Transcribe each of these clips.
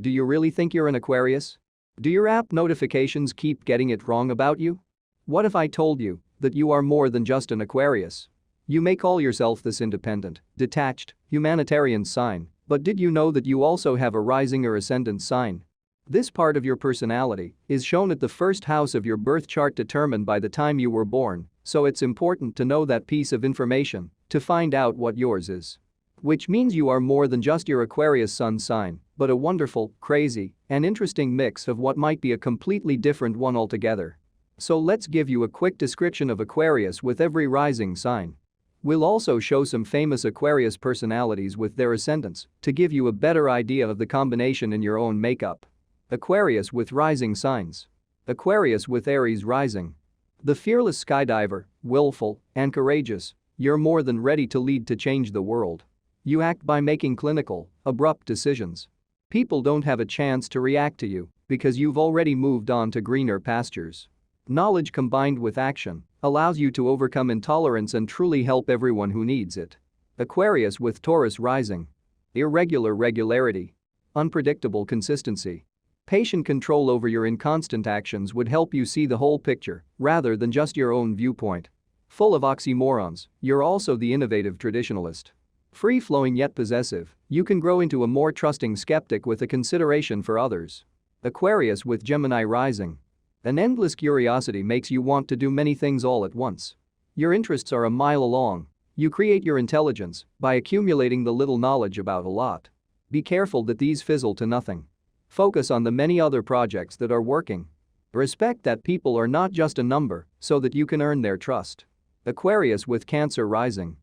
Do you really think you're an Aquarius? Do your app notifications keep getting it wrong about you? What if I told you that you are more than just an Aquarius? You may call yourself this independent, detached, humanitarian sign, but did you know that you also have a rising or ascendant sign? This part of your personality is shown at the first house of your birth chart determined by the time you were born, so it's important to know that piece of information to find out what yours is. Which means you are more than just your Aquarius sun sign, but a wonderful, crazy, and interesting mix of what might be a completely different one altogether. So let's give you a quick description of Aquarius with every rising sign. We'll also show some famous Aquarius personalities with their ascendants to give you a better idea of the combination in your own makeup. Aquarius with rising signs. Aquarius with Aries rising. The fearless skydiver, willful, and courageous, you're more than ready to lead to change the world. You act by making clinical, abrupt decisions. People don't have a chance to react to you because you've already moved on to greener pastures. Knowledge combined with action allows you to overcome intolerance and truly help everyone who needs it. Aquarius with Taurus rising. Irregular regularity. Unpredictable consistency. Patient control over your inconstant actions would help you see the whole picture rather than just your own viewpoint. Full of oxymorons, you're also the innovative traditionalist. Free-flowing yet possessive, you can grow into a more trusting skeptic with a consideration for others. Aquarius with Gemini rising. An endless curiosity makes you want to do many things all at once. Your interests are a mile long. You create your intelligence by accumulating the little knowledge about a lot. Be careful that these fizzle to nothing. Focus on the many other projects that are working. Respect that people are not just a number so that you can earn their trust. Aquarius with Cancer rising.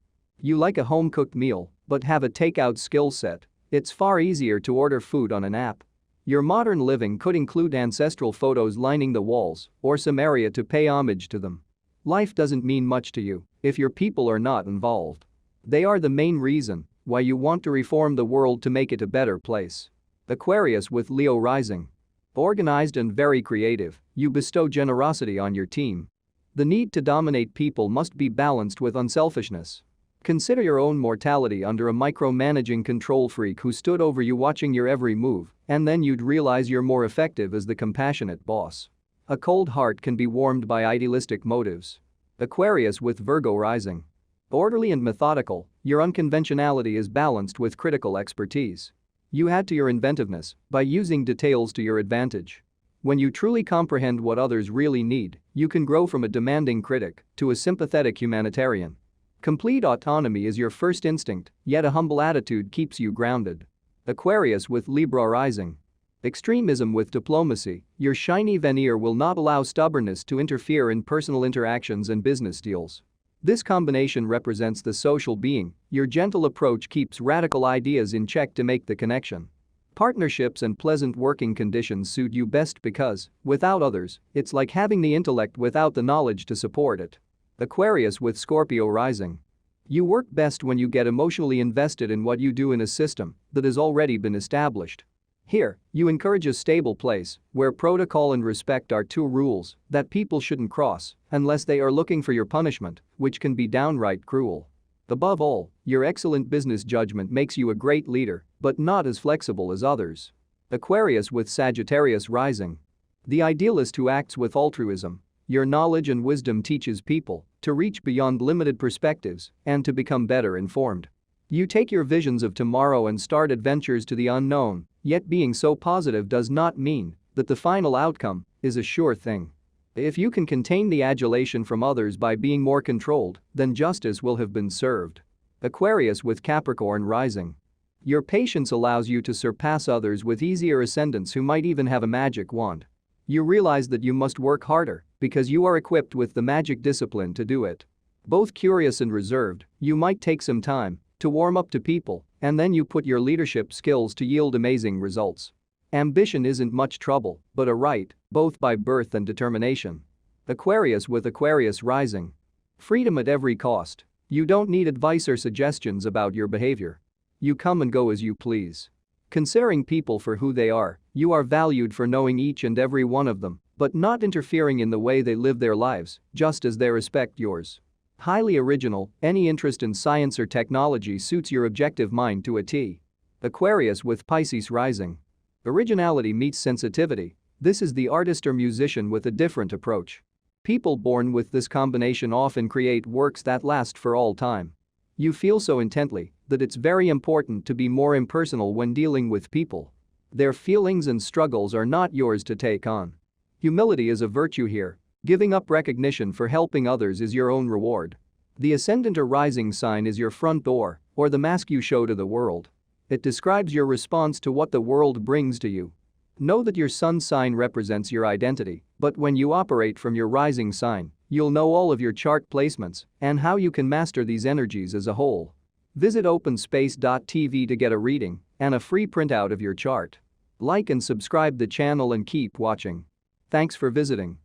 You like a home-cooked meal but have a takeout skill set. It's far easier to order food on an app. Your modern living could include ancestral photos lining the walls or some area to pay homage to them. Life doesn't mean much to you if your people are not involved. They are the main reason why you want to reform the world to make it a better place. Aquarius with Leo rising. Organized and very creative, you bestow generosity on your team. The need to dominate people must be balanced with unselfishness. Consider your own mortality under a micromanaging control freak who stood over you watching your every move, and then you'd realize you're more effective as the compassionate boss. A cold heart can be warmed by idealistic motives. Aquarius with Virgo rising. Orderly and methodical, your unconventionality is balanced with critical expertise. You add to your inventiveness by using details to your advantage. When you truly comprehend what others really need, you can grow from a demanding critic to a sympathetic humanitarian. Complete autonomy is your first instinct, yet a humble attitude keeps you grounded. Aquarius with Libra rising. Extremism with diplomacy, your shiny veneer will not allow stubbornness to interfere in personal interactions and business deals. This combination represents the social being, your gentle approach keeps radical ideas in check to make the connection. Partnerships and pleasant working conditions suit you best because, without others, it's like having the intellect without the knowledge to support it. Aquarius with Scorpio rising. You work best when you get emotionally invested in what you do in a system that has already been established. Here, you encourage a stable place where protocol and respect are two rules that people shouldn't cross unless they are looking for your punishment, which can be downright cruel. Above all, your excellent business judgment makes you a great leader, but not as flexible as others. Aquarius with Sagittarius rising. The idealist who acts with altruism. Your knowledge and wisdom teaches people to reach beyond limited perspectives and to become better informed. You take your visions of tomorrow and start adventures to the unknown, yet being so positive does not mean that the final outcome is a sure thing. If you can contain the adulation from others by being more controlled, then justice will have been served. Aquarius with Capricorn rising. Your patience allows you to surpass others with easier ascendants who might even have a magic wand. You realize that you must work harder because you are equipped with the magic discipline to do it. Both curious and reserved, you might take some time to warm up to people, and then you put your leadership skills to yield amazing results. Ambition isn't much trouble, but a right, both by birth and determination. Aquarius with Aquarius rising. Freedom at every cost. You don't need advice or suggestions about your behavior. You come and go as you please. Considering people for who they are, you are valued for knowing each and every one of them, but not interfering in the way they live their lives, just as they respect yours. Highly original, any interest in science or technology suits your objective mind to a T. Aquarius with Pisces rising. Originality meets sensitivity. This is the artist or musician with a different approach. People born with this combination often create works that last for all time. You feel so intently that it's very important to be more impersonal when dealing with people. Their feelings and struggles are not yours to take on. Humility is a virtue here. Giving up recognition for helping others is your own reward. The ascendant or rising sign is your front door, or the mask you show to the world. It describes your response to what the world brings to you. Know that your sun sign represents your identity, but when you operate from your rising sign, you'll know all of your chart placements and how you can master these energies as a whole. Visit openspace.tv to get a reading and a free printout of your chart. Like and subscribe the channel and keep watching. Thanks for visiting.